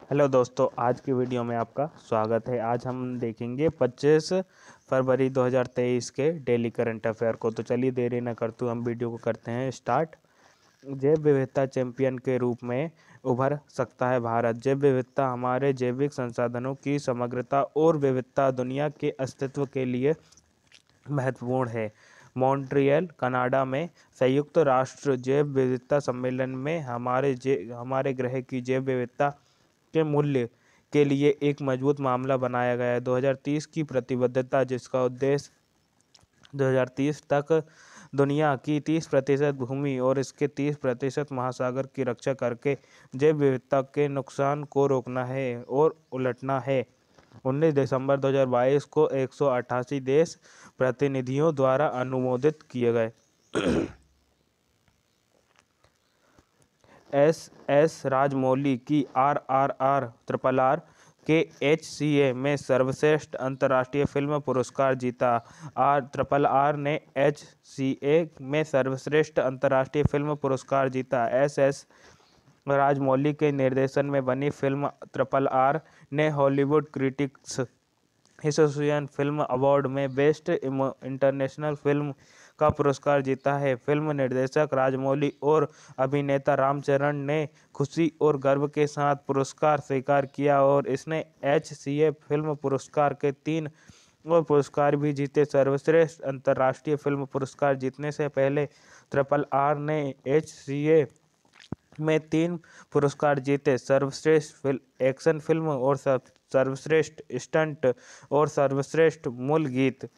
Hello दोस्तों, आज की वीडियो में आपका स्वागत है। आज हम देखेंगे 25 फरवरी 2023 के डेली करंट अफेयर को। तो चलिए देरी न करते हुए हम वीडियो को करते हैं स्टार्ट। जैव विविधता चैंपियन के रूप में उभर सकता है भारत। जैव विविधता हमारे जैविक संसाधनों की समग्रता और विविधता दुनिया के अस्तित्व के लिए महत्वपूर्ण है। मॉन्ट्रियल कनाडा में संयुक्त राष्ट्र जैव विविधता सम्मेलन में हमारे ग्रह की जैव विविधता के मूल्य के लिए एक मजबूत मामला बनाया गया है। 2030 की प्रतिबद्धता, जिसका उद्देश्य 2030 तक दुनिया की 30% भूमि और इसके 30% महासागर की रक्षा करके जैव विविधता के नुकसान को रोकना है और उलटना है। 19 दिसंबर 2022 को 188 देश प्रतिनिधियों द्वारा अनुमोदित किए गए। एस राजमौली की RRR के HCA में सर्वश्रेष्ठ अंतर्राष्ट्रीय फिल्म पुरस्कार जीता। RRR ने HCA में सर्वश्रेष्ठ अंतर्राष्ट्रीय फिल्म पुरस्कार जीता। एस राजमौली के निर्देशन में बनी फिल्म RRR ने Hollywood critics association film award में बेस्ट इंटरनेशनल फिल्म का पुरस्कार जीता है। फिल्म निर्देशक राजमौली और अभिनेता रामचरण ने खुशी और गर्व के साथ पुरस्कार स्वीकार किया और इसने HCA फिल्म पुरस्कार के 3 और पुरस्कार भी जीते। सर्वश्रेष्ठ अंतर्राष्ट्रीय फिल्म पुरस्कार जीतने से पहले RRR ने HCA में 3 पुरस्कार जीते: सर्वश्रेष्ठ एक्शन फिल्म और सर्वश्रेष्ठ स्टंट और सर्वश्रेष्ठ मूल गीत।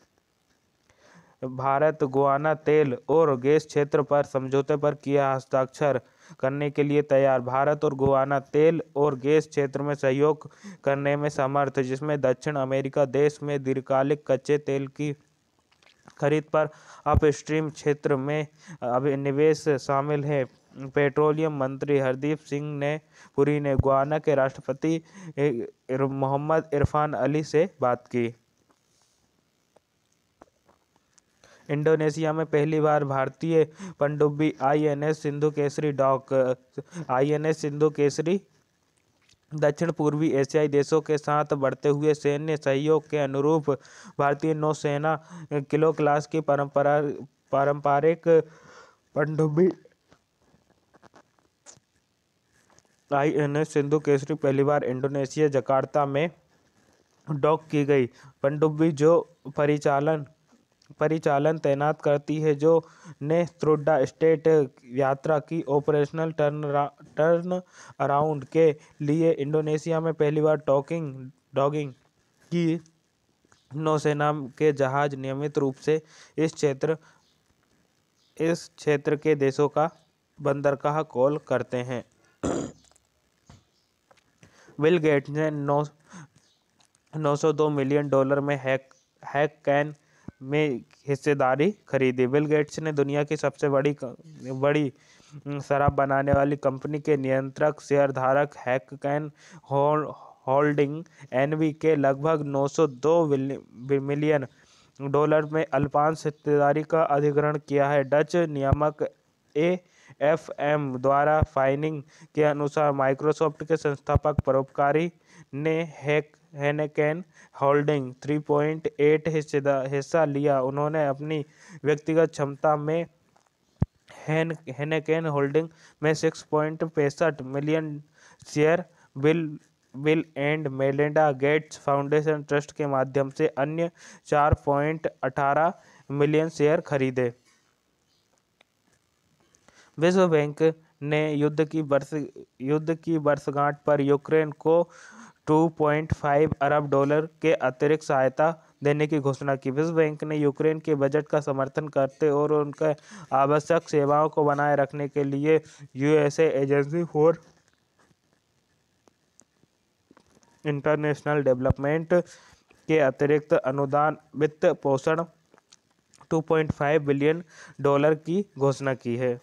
भारत गुआना तेल और गैस क्षेत्र पर समझौते पर किया हस्ताक्षर करने के लिए तैयार। भारत और गुआना तेल और गैस क्षेत्र में सहयोग करने में समर्थ, जिसमें दक्षिण अमेरिका देश में दीर्घकालिक कच्चे तेल की खरीद पर अपस्ट्रीम क्षेत्र में निवेश शामिल है। पेट्रोलियम मंत्री हरदीप सिंह पुरी ने गुआना के राष्ट्रपति मोहम्मद इरफान अली से बात की। इंडोनेशिया में पहली बार भारतीय पनडुब्बी INS सिंधु केसरी दक्षिण पूर्वी एशियाई देशों के साथ बढ़ते हुए सैन्य सहयोग के अनुरूप भारतीय नौसेना किलो क्लास की पारंपरिक पनडुब्बी INS सिंधु केसरी पहली बार इंडोनेशिया जकार्ता में डॉक की गई। पनडुब्बी जो परिचालन तैनात करती है, जो ने त्रुडा स्टेट यात्रा की ऑपरेशनल टर्न अराउंड के लिए इंडोनेशिया में पहली बार डॉकिंग की। नौसेना के जहाज नियमित रूप से इस क्षेत्र के देशों का बंदरगाह कॉल करते हैं। बिल गेट्स ने 902 मिलियन डॉलर में हैककैन में हिस्सेदारी खरीदी। बिल गेट्स ने दुनिया की सबसे बड़ी शराब बनाने वाली कंपनी के नियंत्रक शेयरधारक हैककैन होल्डिंग NV के लगभग 902 मिलियन डॉलर में अल्पांश हिस्सेदारी का अधिग्रहण किया है। डच नियामक AFM द्वारा फाइलिंग के अनुसार माइक्रोसॉफ्ट के संस्थापक परोपकारी ने हेनेकेन होल्डिंग 3.8 हिस्सा लिया। उन्होंने अपनी व्यक्तिगत क्षमता में हेनेकेन होल्डिंग में 6.65 million share bill and Melinda Gates foundation trust के माध्यम से अन्य 4.18 मिलियन शेयर खरीदे। विश्व बैंक ने युद्ध की वर्षगांठ पर यूक्रेन को 2.5 अरब डॉलर के अतिरिक्त सहायता देने की घोषणा की। विश्व बैंक ने यूक्रेन के बजट का समर्थन करते और उनके आवश्यक सेवाओं को बनाए रखने के लिए USA agency for international development के अतिरिक्त अनुदान वित्त पोषण $2.5 बिलियन की घोषणा की है।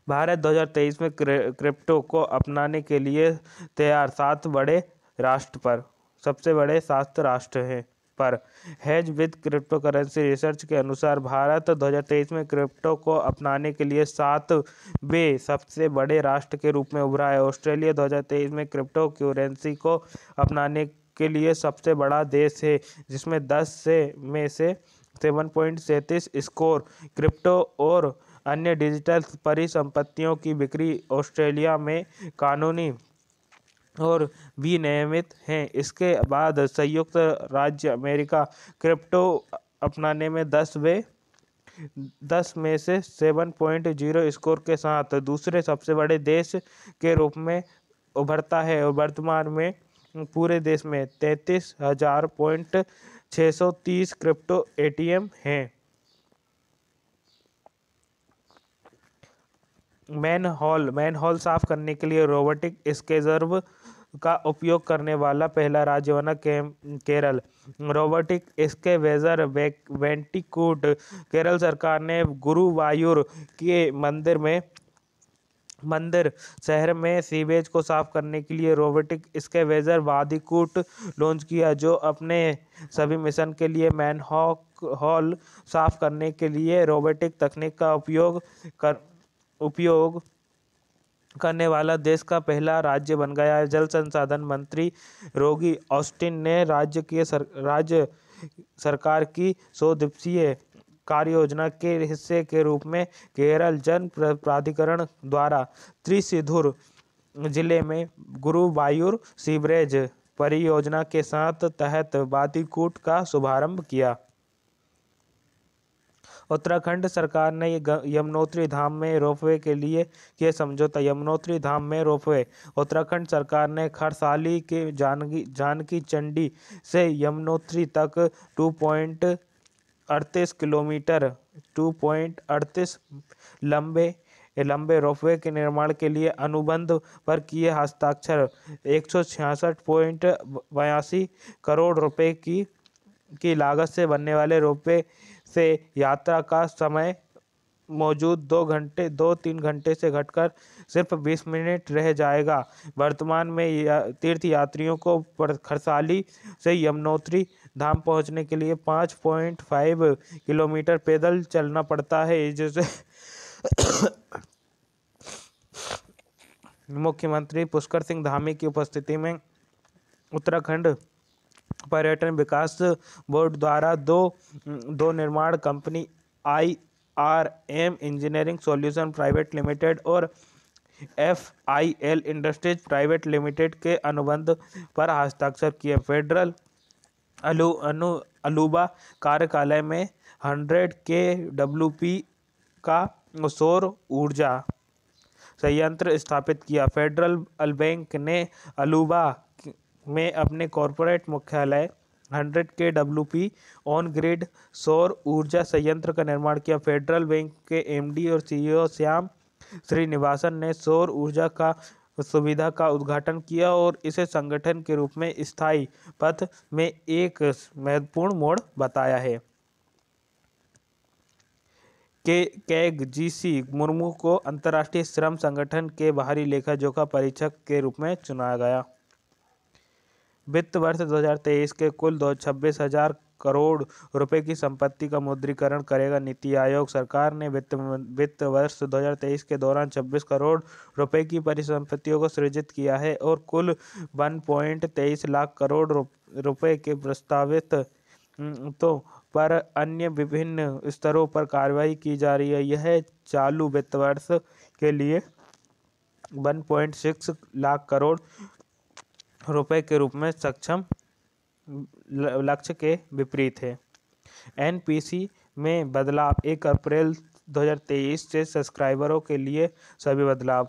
भारत 2023 में क्रिप्टो को अपनाने के लिए तैयार। 7 बड़े राष्ट्र पर सबसे बड़े 7 राष्ट्र हैं। पर। हेज विद क्रिप्टोकरेंसी रिसर्च के अनुसार भारत 2023 में क्रिप्टो को अपनाने के लिए 7वें सबसे बड़े राष्ट्र के रूप में उभरा है। ऑस्ट्रेलिया 2023 में क्रिप्टो करेंसी को अपनाने के लिए सबसे बड़ा देश है, जिसमें 10 में से 7.37 स्कोर क्रिप्टो और अन्य डिजिटल परिसंपत्तियों की बिक्री ऑस्ट्रेलिया में कानूनी और विनियमित हैं। इसके बाद संयुक्त राज्य अमेरिका क्रिप्टो अपनाने में 10 में से 7.0 स्कोर के साथ दूसरे सबसे बड़े देश के रूप में उभरता है और वर्तमान में पूरे देश में 33,630 क्रिप्टो एटीएम हैं। मैनहोल साफ करने के लिए रोबोटिक स्क्रेजर का उपयोग करने वाला पहला राज्य बना केरल। रोबोटिक स्क्रेजर वेंटिकूट। केरल सरकार ने गुरुवायूर के मंदिर शहर में सीवेज को साफ करने के लिए रोबोटिक स्क्रेजर वादिकूट लॉन्च किया, जो अपने सभी मिशन के लिए मैनहोल साफ करने के लिए रोबोटिक तकनीक का उपयोग करने वाला देश का पहला राज्य बन गया है। जल संसाधन मंत्री रोगी ऑस्टिन ने राज्य सरकार की 100 दिवसीय कार्य योजना के हिस्से के रूप में केरल जन प्राधिकरण द्वारा त्रिशूर जिले में गुरुवायूर सीवरेज परियोजना के तहत वादिकूट का शुभारंभ किया। उत्तराखंड सरकार ने यमुनोत्री धाम में रोपवे के लिए किया समझौता। यमुनोत्री धाम में रोपवे। उत्तराखंड सरकार ने खरसाली के जानकी चंडी से यमुनोत्री तक 2.38 किलोमीटर 2.38 लंबे रोपवे के निर्माण के लिए अनुबंध पर किए हस्ताक्षर। 166.82 करोड़ रुपए की लागत से बनने वाले रोपवे से यात्रा का समय मौजूद 2-3 घंटे से घटकर सिर्फ 20 मिनट रह जाएगा। वर्तमान में तीर्थयात्रियों को खरसाली से यमुनोत्री धाम पहुंचने के लिए 5.5 किलोमीटर पैदल चलना पड़ता है, जिसे मुख्यमंत्री पुष्कर सिंह धामी की उपस्थिति में उत्तराखंड पर्यटन विकास बोर्ड द्वारा दो निर्माण company IRM engineering solution private limited और FIL इंडस्ट्रीज प्राइवेट लिमिटेड के अनुबंध पर हस्ताक्षर किए। फेडरल अलुबा कार्यालय में 100 kWp का सौर ऊर्जा संयंत्र स्थापित किया। फेडरल बैंक ने अलुबा में अपने कॉरपोरेट मुख्यालय 100 kWp ऑन ग्रिड सौर ऊर्जा संयंत्र का निर्माण किया। फेडरल बैंक के MD और CEO श्याम श्रीनिवासन ने सौर ऊर्जा का सुविधा का उद्घाटन किया और इसे संगठन के रूप में स्थायी पथ में एक महत्वपूर्ण मोड़ बताया है। कैग GC मुर्मू को अंतर्राष्ट्रीय श्रम संगठन के बाहरी लेखा जोखा परीक्षक के रूप में चुना गया। वित्त वर्ष 2023 के कुल 26,000 करोड़ रुपए की संपत्ति का मुद्रीकरण करेगा नीति आयोग। सरकार ने वित्त वर्ष 2023 के दौरान 26 करोड़ रुपए की परिसंपत्तियों को सृजित किया है और कुल 1.23 लाख करोड़ रुपए के प्रस्तावित पर अन्य विभिन्न स्तरों पर कार्रवाई की जा रही है। यह चालू वित्त वर्ष के लिए 1.6 लाख करोड़ रुपए के रूप में सक्षम लक्ष्य के विपरीत है। NPC में बदलाव। 1 अप्रैल 2023 से सब्सक्राइबरों के लिए सभी बदलाव।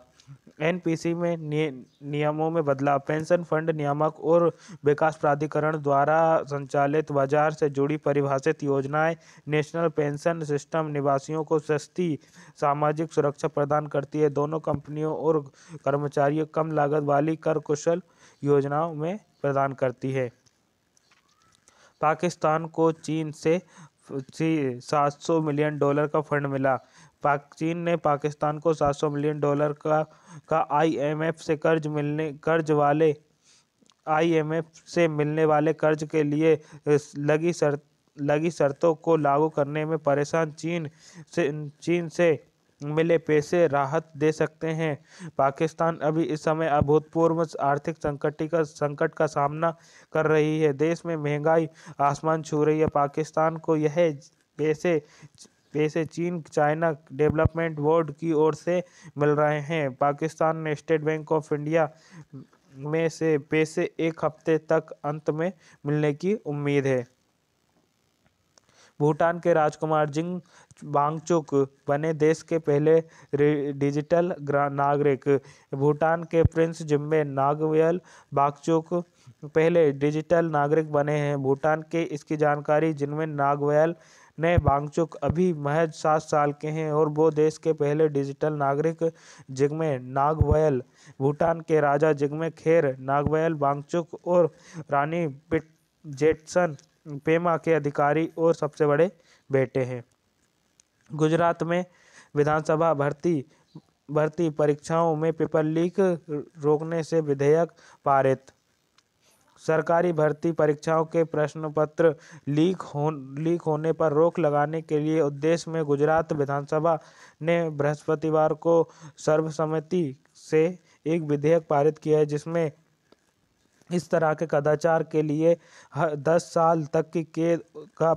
NPC में नियमों में बदलाव। पेंशन फंड नियामक और विकास प्राधिकरण द्वारा संचालित बाजार से जुड़ी परिभाषित योजनाएं नेशनल पेंशन सिस्टम निवासियों को सस्ती सामाजिक सुरक्षा प्रदान करती है। दोनों कंपनियों और कर्मचारियों कम लागत वाली कर कुशल योजनाओं में प्रदान करती है। पाकिस्तान को चीन से $700 मिलियन का फंड मिला। चीन ने पाकिस्तान को $700 मिलियन का IMF से कर्ज वाले IMF से मिलने वाले कर्ज के लिए लगी शर्तों को लागू करने में परेशान चीन से मिले पैसे राहत दे सकते हैं। पाकिस्तान अभी इस समय अभूतपूर्व आर्थिक संकट का सामना कर रही है। देश में महंगाई आसमान छू रही है। पाकिस्तान को यह पैसे चीन चाइना डेवलपमेंट बोर्ड की ओर से मिल रहे हैं। पाकिस्तान ने स्टेट बैंक ऑफ इंडिया में से पैसे एक हफ्ते तक अंत में मिलने की उम्मीद है। भूटान के राजकुमार जिंग वांगचुक बने देश के पहले डिजिटल नागरिक। भूटान के प्रिंस जिम्मे नामग्याल वांगचुक पहले डिजिटल नागरिक बने हैं। भूटान के इसकी जानकारी जिम्मे नामग्याल ने वांगचुक अभी महज 7 साल के हैं और वो देश के पहले डिजिटल नागरिक जिग्मे नामग्याल भूटान के राजा जिग्मे खेर नामग्याल वांगचुक और रानी पिटजेट्सन पेमा के अधिकारी और सबसे बड़े बेटे हैं। गुजरात में विधानसभा भर्ती परीक्षाओं में पेपर लीक रोकने से विधेयक पारित। सरकारी भर्ती परीक्षाओं के प्रश्न पत्र लीक होने पर रोक लगाने के लिए उद्देश्य में गुजरात विधानसभा ने बृहस्पतिवार को सर्वसम्मति से एक विधेयक पारित किया है, जिसमें इस तरह के कदाचार के लिए 10 साल तक की कैद का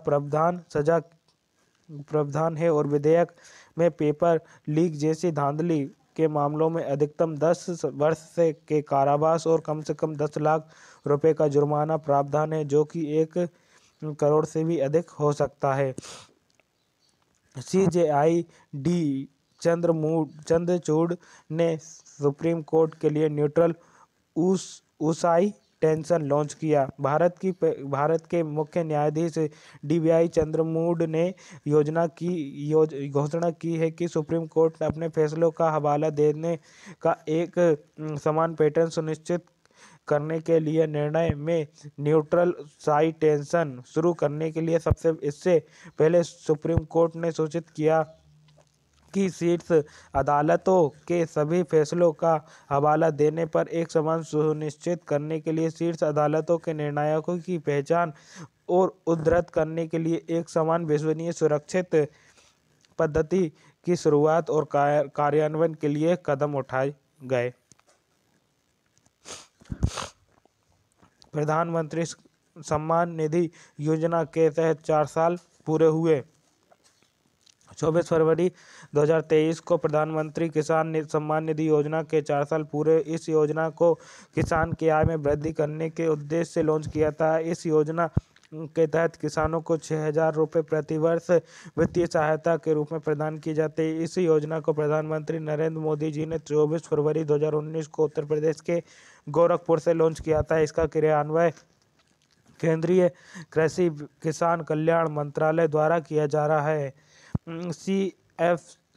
प्रावधान है और विधेयक में पेपर लीक जैसी धांधली के मामलों में अधिकतम 10 वर्ष के कारावास और कम से कम 10 लाख रुपए का जुर्माना प्रावधान है, जो कि 1 करोड़ से भी अधिक हो सकता है। CJID चंद्रचूड़ ने सुप्रीम कोर्ट के लिए न्यूट्रल उसाई टेंशन लॉन्च किया। भारत के मुख्य न्यायाधीश DY चंद्रचूड़ ने घोषणा की है कि सुप्रीम कोर्ट अपने फैसलों का हवाला देने का एक समान पैटर्न सुनिश्चित करने के लिए निर्णय में न्यूट्रल साइटेशन शुरू करने के लिए इससे पहले सुप्रीम कोर्ट ने सूचित किया कि शीर्ष अदालतों के सभी फैसलों का हवाला देने पर एक समान सुनिश्चित करने के लिए शीर्ष अदालतों के निर्णायकों की पहचान और उद्धृत करने के लिए एक समान विश्वसनीय सुरक्षित पद्धति की शुरुआत और कार्यान्वयन के लिए कदम उठाए गए। प्रधानमंत्री सम्मान निधि योजना के तहत 4 साल पूरे हुए। 24 फरवरी 2023 को प्रधानमंत्री किसान सम्मान निधि योजना के 4 साल पूरे। इस योजना को किसान की आय में वृद्धि करने के उद्देश्य से लॉन्च किया था। इस योजना के तहत किसानों को 6,000 रुपये प्रति वर्ष वित्तीय सहायता के रूप में प्रदान की जाती है। इस योजना को प्रधानमंत्री नरेंद्र मोदी जी ने 24 फरवरी 2019 को उत्तर प्रदेश के गोरखपुर से लॉन्च किया था। इसका क्रियान्वयन केंद्रीय कृषि किसान कल्याण मंत्रालय द्वारा किया जा रहा है।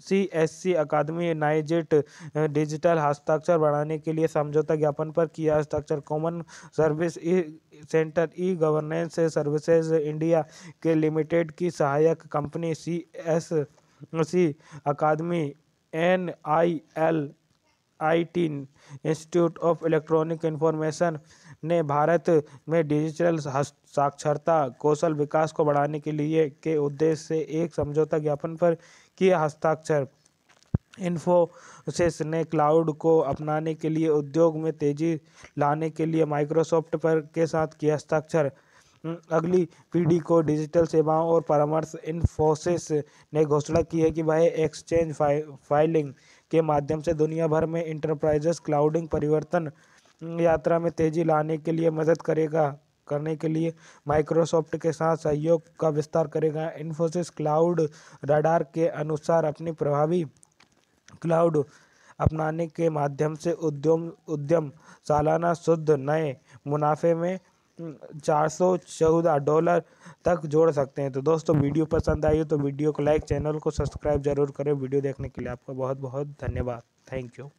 CSC अकादमी नाइजेट डिजिटल हस्ताक्षर बढ़ाने के लिए समझौता ज्ञापन पर किया हस्ताक्षर। Common service centre governance services India के लिमिटेड की सहायक कंपनी CSC अकादमी NILIT institute of electronic information ने भारत में डिजिटल साक्षरता कौशल विकास को बढ़ाने के उद्देश्य से एक समझौता ज्ञापन पर किया हस्ताक्षर। इन्फोसिस ने क्लाउड को अपनाने के लिए उद्योग में तेजी लाने के लिए माइक्रोसॉफ्ट के साथ किया हस्ताक्षर। अगली पीढ़ी को डिजिटल सेवाओं और परामर्श। इन्फोसिस ने घोषणा की है कि वह एक्सचेंज फाइलिंग के माध्यम से दुनिया भर में इंटरप्राइजेस क्लाउडिंग परिवर्तन यात्रा में तेजी लाने के लिए मदद करने के लिए माइक्रोसॉफ्ट के साथ सहयोग का विस्तार करेगा। इन्फोसिस क्लाउड रडार के अनुसार अपनी प्रभावी क्लाउड अपनाने के माध्यम से उद्यम सालाना शुद्ध नए मुनाफे में $414 तक जोड़ सकते हैं। तो दोस्तों, वीडियो पसंद आई हो तो वीडियो को लाइक, चैनल को सब्सक्राइब जरूर करें। वीडियो देखने के लिए आपका बहुत बहुत धन्यवाद। Thank you.